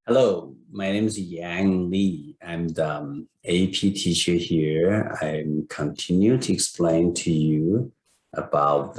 Hello, my name is Yang Li. I'm the AP teacher here. I'm continue to explain to you about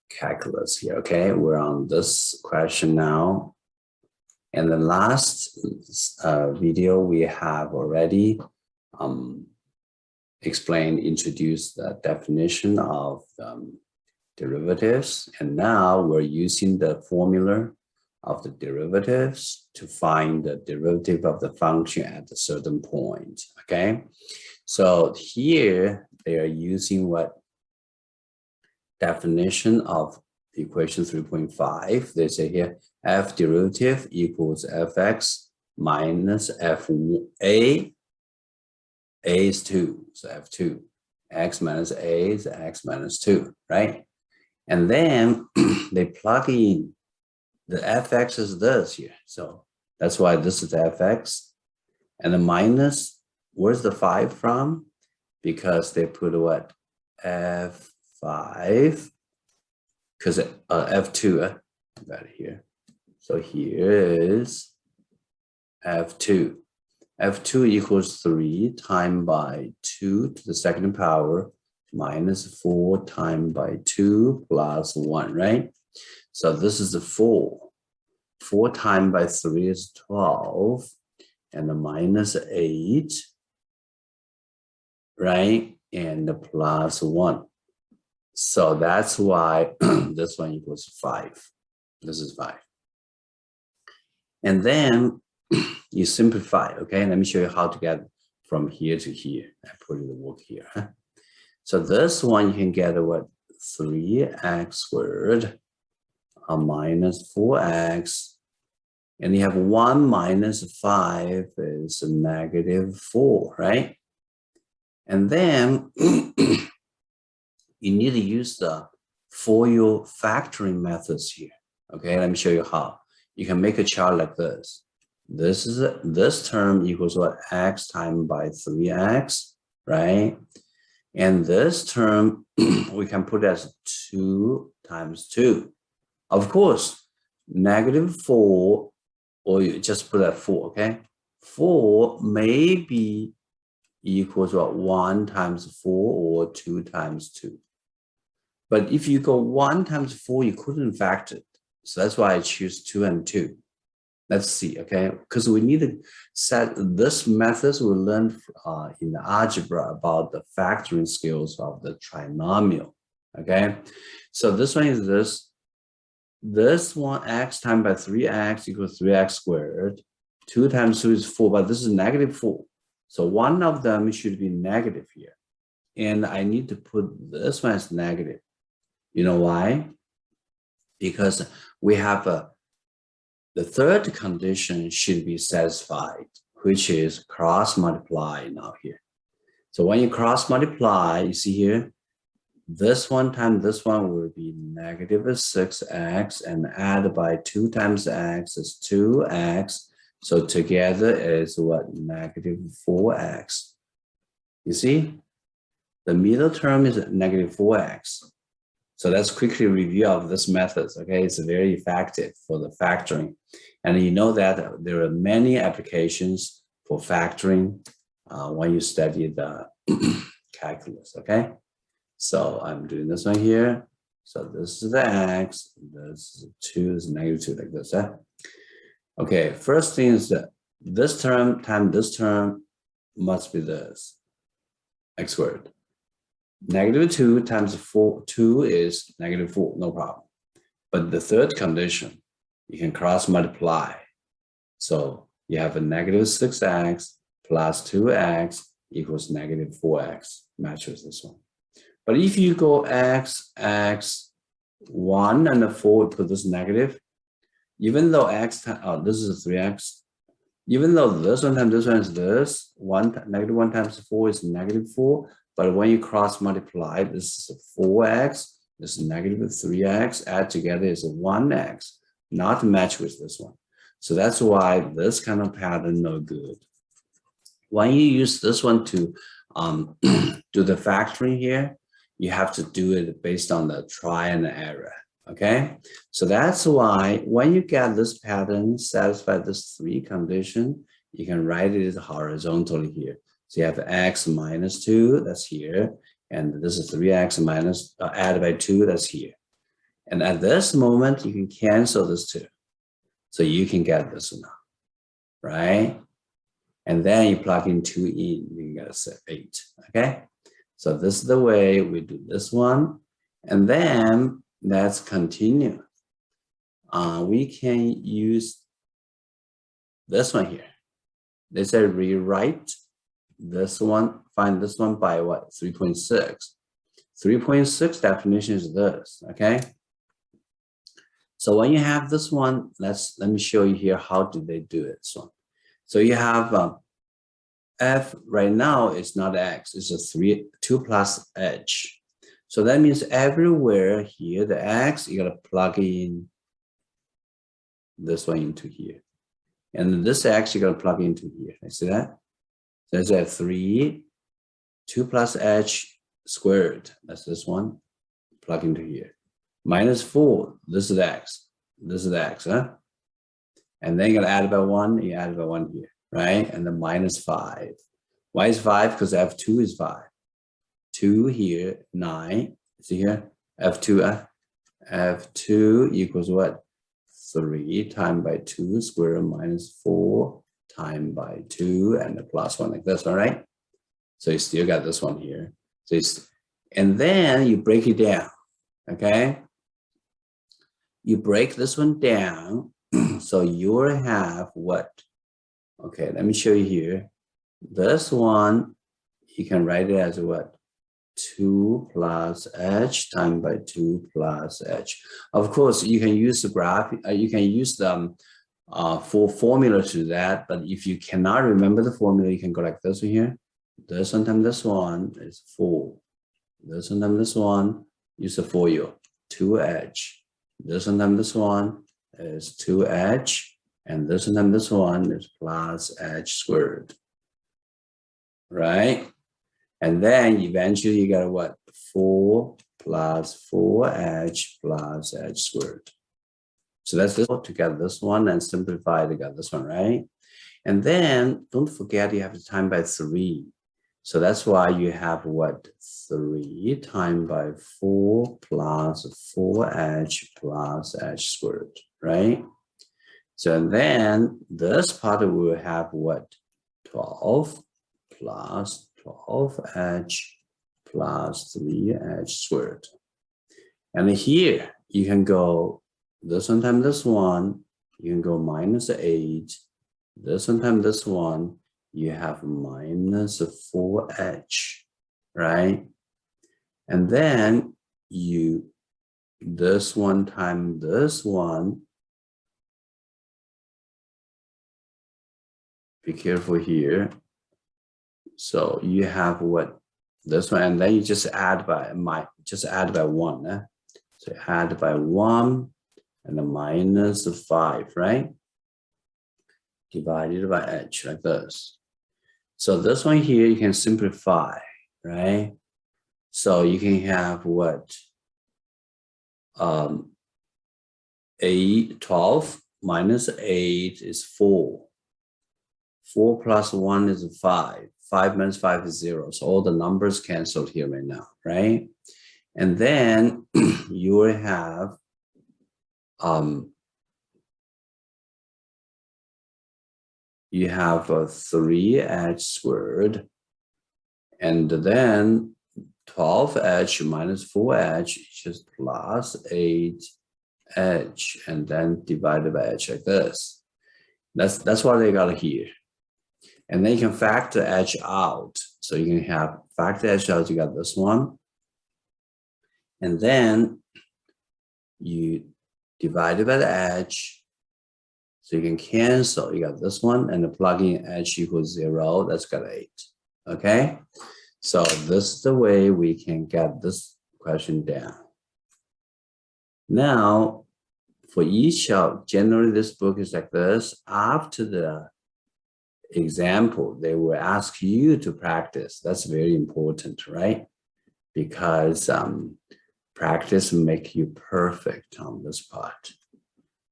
calculus here. Okay, we're on this question now. And the last video we have already introduced the definition of derivatives. And now we're using the formula of the derivatives to find the derivative of the function at a certain point, okay? So here they are using what definition of equation 3.5. They say here, f derivative equals fx minus fa, a is 2, so f2. X minus a is x minus 2, right? And then they plug in the fx is this here. So that's why this is fx. And the minus, where's the 5 from? Because they put what? F5, because F2, got it here. So here is F2. F2 equals 3 times by 2 to the second power minus 4 times by 2 plus 1, right? So this is the 4. 4 times by 3 is 12, and the minus 8, right? And the plus 1. So that's why this one equals 5. This is 5. And then you simplify, okay? Let me show you how to get from here to here. I put the work here. Huh? So this one you can get what? 3x squared minus 4x, and you have 1 minus 5 is negative 4, right? And then you need to use the FOIL factoring methods here. Okay, let me show you how. You can make a chart like this. This term equals what? X times by 3x, right? And this term we can put as 2 times 2. Of course, negative 4, or you just put that 4, okay? 4 may be equal to 1 times 4 or 2 times 2. But if you go 1 times 4, you couldn't factor it. So that's why I choose 2 and 2. Let's see, okay? Because we need to set this methods we learned in the algebra about the factoring skills of the trinomial, okay? So this one is this. This one, x times by 3x equals 3x squared. 2 times 2 is 4, but this is negative 4. So one of them should be negative here. And I need to put this one as negative. You know why? Because we have the third condition should be satisfied, which is cross multiply now here. So when you cross multiply, you see here, this one times this one will be negative 6x, and add by 2 times x is 2x. So together is what? Negative 4x. You see? The middle term is negative 4x. So let's quickly review of this methods, okay? It's very effective for the factoring. And you know that there are many applications for factoring when you study the calculus, okay? So I'm doing this one here. So this is the x, this is 2, is negative 2, like this. Huh? Okay, first thing is that this term times this term must be this, x squared. Negative 2 times 2 is negative 4, no problem. But the third condition, you can cross multiply. So you have a negative 6x plus 2x equals negative 4x, matches this one. But if you go x, 1 and 4, put this negative, even though x, this is 3x, even though this one times this one is this, negative 1 times 4 is negative 4, but when you cross multiply, this is 4x, this is negative 3x, add together is 1x, not match with this one. So that's why this kind of pattern no good. When you use this one to do the factoring here, you have to do it based on the try and error. Okay, so that's why when you get this pattern, satisfy this 3 condition, you can write it horizontally here. So you have x minus 2, that's here, and this is 3x minus added by 2, that's here. And at this moment, you can cancel this 2. So you can get this now, right? And then you plug in 2 in, you get 8, okay? So this is the way we do this one. And then let's continue. We can use this one here. They say rewrite this one, find this one by what? 3.6. 3.6 definition is this, okay? So when you have this one, let me show you here how do they do it. So you have f right now is not x, it's a 2 plus h. So that means everywhere here, the x, you gotta plug in this one into here. And this x, you gotta plug into here. I see that? There's a 3, 2 plus h squared. That's this one. Plug into here. Minus 4, this is x. This is x, huh? And then you're gonna add by 1, you add by 1 here, right? And then minus 5. Why is 5? Because f2 is 5. 2 here, 9. See here? F2, F2 equals what? 3 times by 2 square root minus 4 times by 2 and the plus 1 like this, all right? So you still got this one here. So and then you break it down, okay? You break this one down, so you will have what? Okay, let me show you here. This one, you can write it as what? 2 plus h times by 2 plus h. Of course, you can use the graph, you can use the full formula to that, but if you cannot remember the formula, you can go like this one here. This one times this one is 4. This one times this one, use the for you, 2h. This one times this one is 2h, and this one times this one is plus h squared, right? And then eventually you got what? 4 plus 4h plus h squared. So that's this to get this one and simplify to get this one, right? And then don't forget you have to time by 3. So that's why you have what? 3 times by 4 plus 4h plus h squared, right? So then this part will have what? 12 plus 12h plus 3h squared. And here you can go this one times this one, you can go minus 8. This one times this one, you have minus 4h, right? And then you, this one times this one, be careful here. So you have what? This one, and then you just add by 1. Eh? So add by 1 and a minus 5, right? Divided by h like this. So this one here you can simplify, right? So you can have what? 12 minus 8 is 4. 4 plus 1 is 5. 5 minus 5 is 0. So all the numbers canceled here right now, right? And then you will have you have a 3h squared, and then 12h minus 4h is just plus 8h, and then divided by h like this. That's what they got here. And then you can factor h out. So you can have factor h out, you got this one. And then you divide it by the h. So you can cancel, you got this one, and the plug in h equals 0, that's got 8. Okay? So this is the way we can get this question down. Now, for each of, generally this book is like this. After the example, they will ask you to practice. That's very important, right? Because practice make you perfect on this part.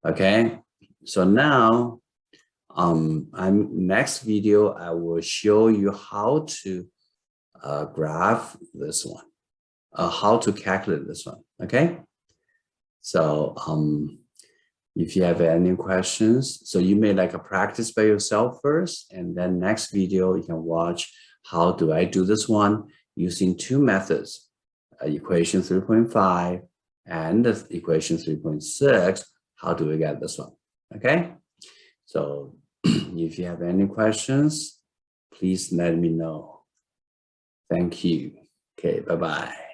Okay, so now next video I will show you how to graph this one, how to calculate this one. Okay, so if you have any questions, so you may like a practice by yourself first, and then next video you can watch how do I do this one using two methods, equation 3.5 and equation 3.6. How do we get this one? Okay, so if you have any questions, please let me know. Thank you. Okay, bye-bye.